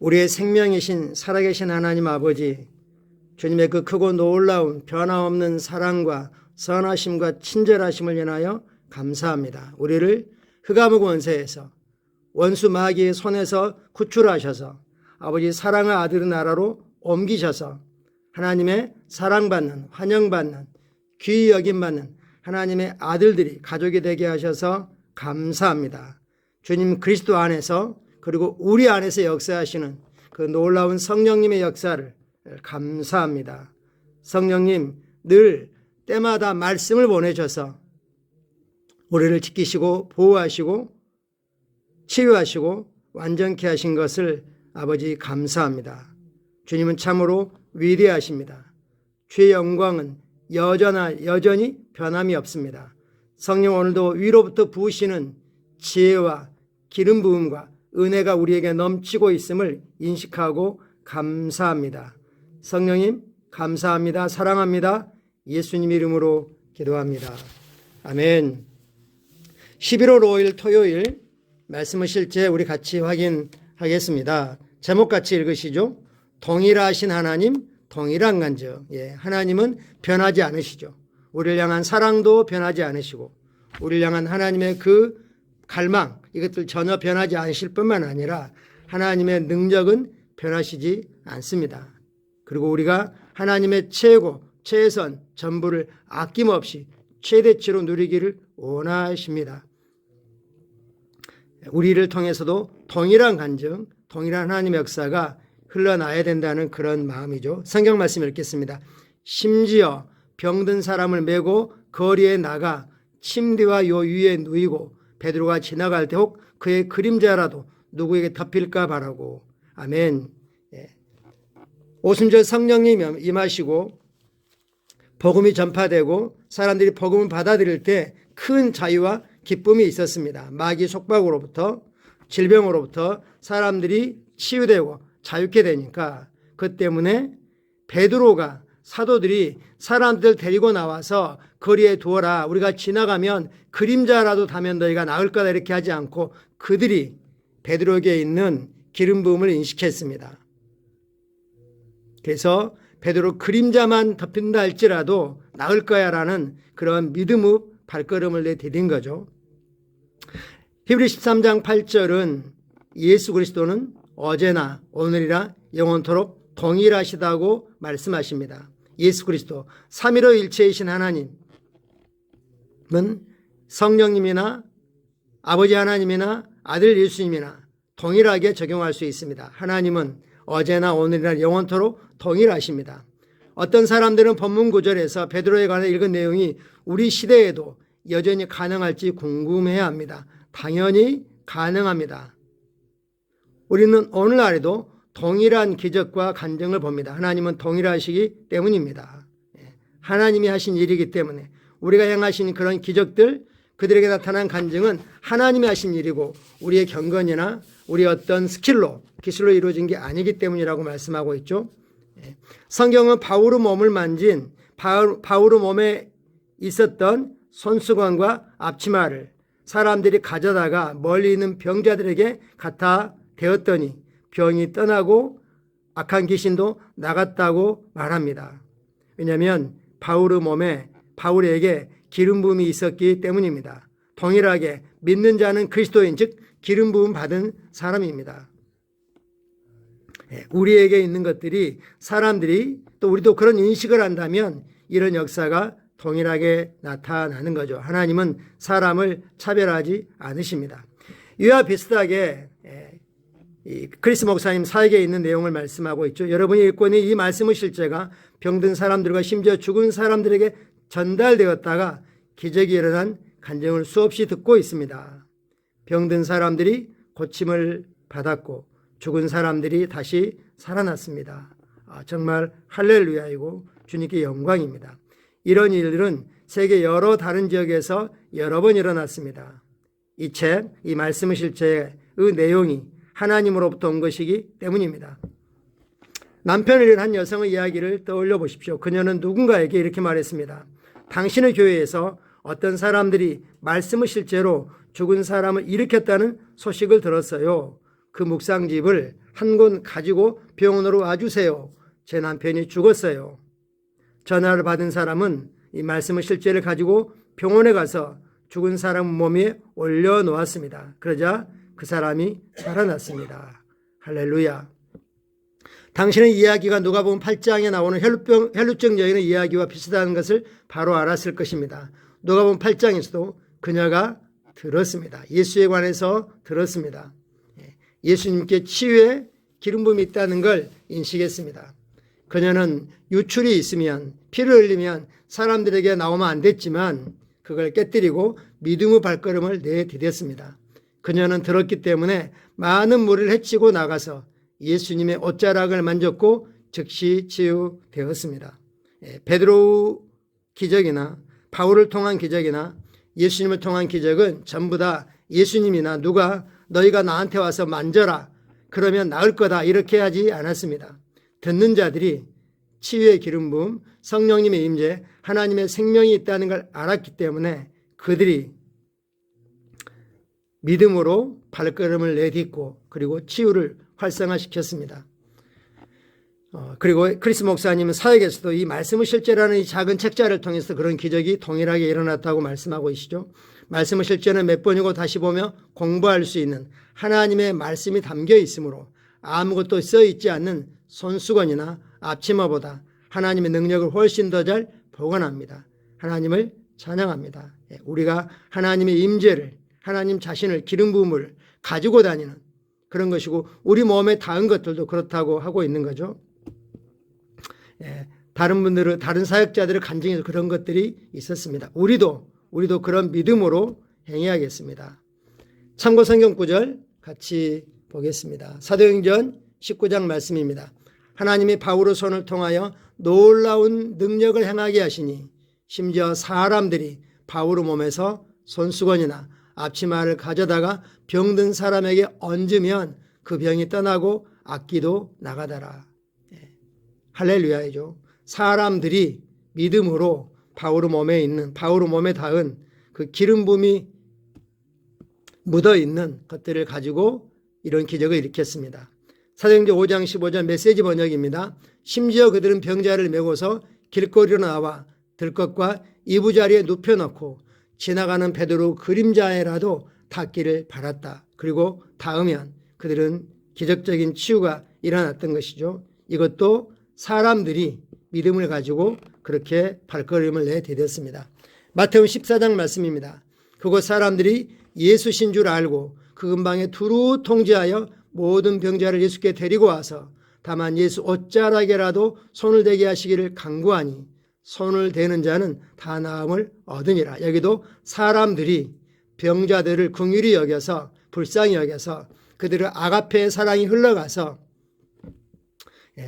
우리의 생명이신 살아계신 하나님 아버지, 주님의 그 크고 놀라운 변함없는 사랑과 선하심과 친절하심을 인하여 감사합니다. 우리를 흑암의 권세에서 원수 마귀의 손에서 구출하셔서 아버지 사랑의 아들의 나라로 옮기셔서 하나님의 사랑받는, 환영받는, 귀히 여김받는 하나님의 아들들이 가족이 되게 하셔서 감사합니다. 주님 그리스도 안에서 그리고 우리 안에서 역사하시는 그 놀라운 성령님의 역사를 감사합니다. 성령님 늘 때마다 말씀을 보내셔서 우리를 지키시고 보호하시고 치유하시고 완전케 하신 것을 아버지 감사합니다. 주님은 참으로 위대하십니다. 주의 영광은 여전히 변함이 없습니다. 성령 오늘도 위로부터 부으시는 지혜와 기름 부음과 은혜가 우리에게 넘치고 있음을 인식하고 감사합니다. 성령님 감사합니다. 사랑합니다. 예수님 이름으로 기도합니다. 아멘. 11월 5일 토요일 말씀의 실제 우리 같이 확인하겠습니다. 제목 같이 읽으시죠. 동일하신 하나님, 동일한 간증. 하나님은 변하지 않으시죠. 우리를 향한 사랑도 변하지 않으시고 우리를 향한 하나님의 그 갈망, 이것들 전혀 변하지 않으실 뿐만 아니라 하나님의 능력은 변하시지 않습니다. 그리고 우리가 하나님의 최고, 최선, 전부를 아낌없이 최대치로 누리기를 원하십니다. 우리를 통해서도 동일한 간증, 동일한 하나님의 역사가 흘러나야 된다는 그런 마음이죠. 성경 말씀 읽겠습니다. 심지어 병든 사람을 메고 거리에 나가 침대와 요 위에 누이고 베드로가 지나갈 때 혹 그의 그림자라도 누구에게 덮일까 바라고. 아멘. 오순절 성령님 임하시고 복음이 전파되고 사람들이 복음을 받아들일 때 큰 자유와 기쁨이 있었습니다. 마귀 속박으로부터 질병으로부터 사람들이 치유되고 자유케 되니까 그 때문에 베드로가 사도들이 사람들 데리고 나와서 거리에 두어라. 우리가 지나가면 그림자라도 타면 너희가 나을 거다 이렇게 하지 않고 그들이 베드로에게 있는 기름 부음을 인식했습니다. 그래서 베드로 그림자만 덮인다 할지라도 나을 거야 라는 그런 믿음의 발걸음을 내디딘 거죠. 히브리 13장 8절은 예수 그리스도는 어제나 오늘이나 영원토록 동일하시다고 말씀하십니다. 예수 그리스도 삼위일체이신 하나님은 성령님이나 아버지 하나님이나 아들 예수님이나 동일하게 적용할 수 있습니다. 하나님은 어제나 오늘이나 영원토록 동일하십니다. 어떤 사람들은 본문 구절에서 베드로에 관해 읽은 내용이 우리 시대에도 여전히 가능할지 궁금해야 합니다. 당연히 가능합니다. 우리는 오늘날에도 동일한 기적과 간증을 봅니다. 하나님은 동일하시기 때문입니다. 하나님이 하신 일이기 때문에 우리가 행하신 그런 기적들, 그들에게 나타난 간증은 하나님이 하신 일이고 우리의 경건이나 우리의 어떤 기술로 이루어진 게 아니기 때문이라고 말씀하고 있죠. 성경은 바울의 몸을 만진 바울의 몸에 있었던 손수건과 앞치마를 사람들이 가져다가 멀리 있는 병자들에게 갖다 대었더니 병이 떠나고 악한 귀신도 나갔다고 말합니다. 왜냐하면 바울의 몸에 바울에게 기름 부음이 있었기 때문입니다. 동일하게 믿는 자는 그리스도인 즉 기름 부음 받은 사람입니다. 우리에게 있는 것들이 사람들이 또 우리도 그런 인식을 한다면 이런 역사가 동일하게 나타나는 거죠. 하나님은 사람을 차별하지 않으십니다. 이와 비슷하게 크리스 목사님 사역에 있는 내용을 말씀하고 있죠. 여러분이 읽고 있는 이 말씀의 실제가 병든 사람들과 심지어 죽은 사람들에게 전달되었다가 기적이 일어난 간증을 수없이 듣고 있습니다. 병든 사람들이 고침을 받았고 죽은 사람들이 다시 살아났습니다. 정말 할렐루야이고 주님께 영광입니다. 이런 일들은 세계 여러 다른 지역에서 여러 번 일어났습니다. 이 책, 이 말씀의 실제의 내용이 하나님으로부터 온 것이기 때문입니다. 남편을 잃은 한 여성의 이야기를 떠올려 보십시오. 그녀는 누군가에게 이렇게 말했습니다. 당신의 교회에서 어떤 사람들이 말씀의 실제로 죽은 사람을 일으켰다는 소식을 들었어요. 그 묵상집을 한 권 가지고 병원으로 와주세요. 제 남편이 죽었어요. 전화를 받은 사람은 이 말씀의 실제를 가지고 병원에 가서 죽은 사람 몸에 올려놓았습니다. 그러자 그 사람이 살아났습니다. 할렐루야. 당신은 이야기가 누가복음 8장에 나오는 혈루증 여인의 이야기와 비슷한 것을 바로 알았을 것입니다. 누가복음 8장에서도 그녀가 들었습니다. 예수에 관해서 들었습니다. 예수님께 치유의 기름 부음이 있다는 걸 인식했습니다. 그녀는 유출이 있으면, 피를 흘리면 사람들에게 나오면 안 됐지만 그걸 깨뜨리고 믿음의 발걸음을 내디뎠습니다. 그녀는 들었기 때문에 많은 무리를 헤치고 나가서 예수님의 옷자락을 만졌고 즉시 치유되었습니다. 베드로의 기적이나 바울을 통한 기적이나 예수님을 통한 기적은 전부 다 예수님이나 누가 너희가 나한테 와서 만져라 그러면 나을 거다 이렇게 하지 않았습니다. 듣는 자들이 치유의 기름 부음, 성령님의 임재, 하나님의 생명이 있다는 걸 알았기 때문에 그들이 믿음으로 발걸음을 내딛고 그리고 치유를 활성화시켰습니다. 그리고 크리스 목사님은 사역에서도 이 말씀의 실제라는 이 작은 책자를 통해서 그런 기적이 동일하게 일어났다고 말씀하고 계시죠. 말씀의 실제는 몇 번이고 다시 보며 공부할 수 있는 하나님의 말씀이 담겨 있으므로 아무것도 써 있지 않는 손수건이나 앞치마보다 하나님의 능력을 훨씬 더 잘 보관합니다. 하나님을 찬양합니다. 우리가 하나님의 임재를, 하나님 자신을, 기름 부음을 가지고 다니는 그런 것이고 우리 몸에 닿은 것들도 그렇다고 하고 있는 거죠. 다른 분들은, 다른 사역자들의 간증에서 그런 것들이 있었습니다. 우리도 그런 믿음으로 행해야겠습니다. 참고 성경 구절 같이 보겠습니다. 사도행전 19장 말씀입니다. 하나님이 바울의 손을 통하여 놀라운 능력을 행하게 하시니 심지어 사람들이 바울의 몸에서 손수건이나 앞치마를 가져다가 병든 사람에게 얹으면 그 병이 떠나고 악기도 나가더라. 할렐루야이죠. 사람들이 믿음으로 바울의 몸에 닿은 그 기름 부음이 묻어 있는 것들을 가지고 이런 기적을 일으켰습니다. 사도행전 5장 15절 메시지 번역입니다. 심지어 그들은 병자를 메고서 길거리로 나와 들것과 이부자리에 눕혀놓고 지나가는 베드로 그림자에라도 닿기를 바랐다. 그리고 닿으면 그들은 기적적인 치유가 일어났던 것이죠. 이것도 사람들이 믿음을 가지고 그렇게 발걸음을 내디뎠습니다. 마태복음 14장 말씀입니다. 그곳 사람들이 예수신 줄 알고 그 근방에 두루 통제하여 모든 병자를 예수께 데리고 와서 다만 예수 옷자락에라도 손을 대게 하시기를 간구하니 손을 대는 자는 다 나음을 얻으니라. 여기도 사람들이 병자들을 긍휼히 여겨서 불쌍히 여겨서 그들의 아가페의 사랑이 흘러가서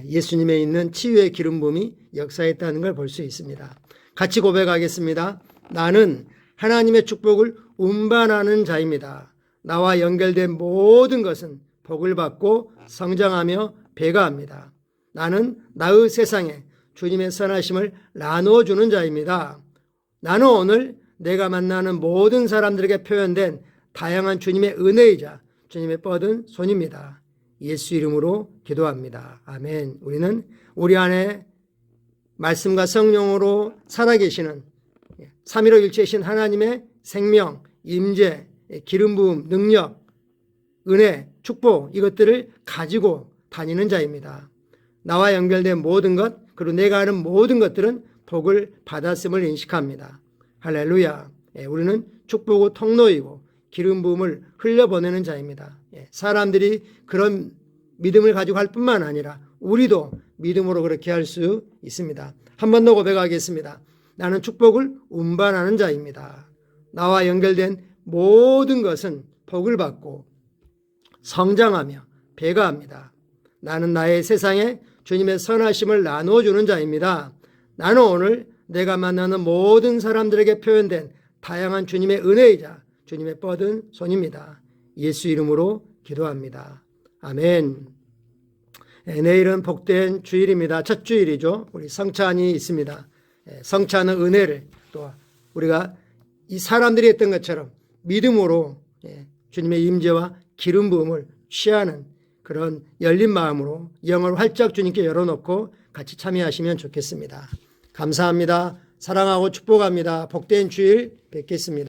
예수님에 있는 치유의 기름 부음이 역사했다는 걸 볼 수 있습니다. 같이 고백하겠습니다. 나는 하나님의 축복을 운반하는 자입니다. 나와 연결된 모든 것은 복을 받고 성장하며 배가합니다. 나는 나의 세상에 주님의 선하심을 나눠주는 자입니다. 나는 오늘 내가 만나는 모든 사람들에게 표현된 다양한 주님의 은혜이자 주님의 뻗은 손입니다. 예수 이름으로 기도합니다. 아멘. 우리는 우리 안에 말씀과 성령으로 살아계시는 삼위일체이신 하나님의 생명, 임재, 기름 부음, 능력, 은혜, 축복 이것들을 가지고 다니는 자입니다. 나와 연결된 모든 것 그리고 내가 하는 모든 것들은 복을 받았음을 인식합니다. 할렐루야. 우리는 축복의 통로이고 기름 부음을 흘려보내는 자입니다. 사람들이 그런 믿음을 가지고 할 뿐만 아니라 우리도 믿음으로 그렇게 할 수 있습니다. 한 번 더 고백하겠습니다. 나는 축복을 운반하는 자입니다. 나와 연결된 모든 것은 복을 받고 성장하며 배가합니다. 나는 나의 세상에 주님의 선하심을 나누어주는 자입니다. 나는 오늘 내가 만나는 모든 사람들에게 표현된 다양한 주님의 은혜이자 주님의 뻗은 손입니다. 예수 이름으로 기도합니다. 아멘. 내일은 복된 주일입니다. 첫 주일이죠. 우리 성찬이 있습니다. 성찬은 은혜를 또 우리가 이 사람들이 했던 것처럼 믿음으로 주님의 임재와 기름 부음을 취하는 그런 열린 마음으로 영을 활짝 주님께 열어놓고 같이 참여하시면 좋겠습니다. 감사합니다. 사랑하고 축복합니다. 복된 주일 뵙겠습니다.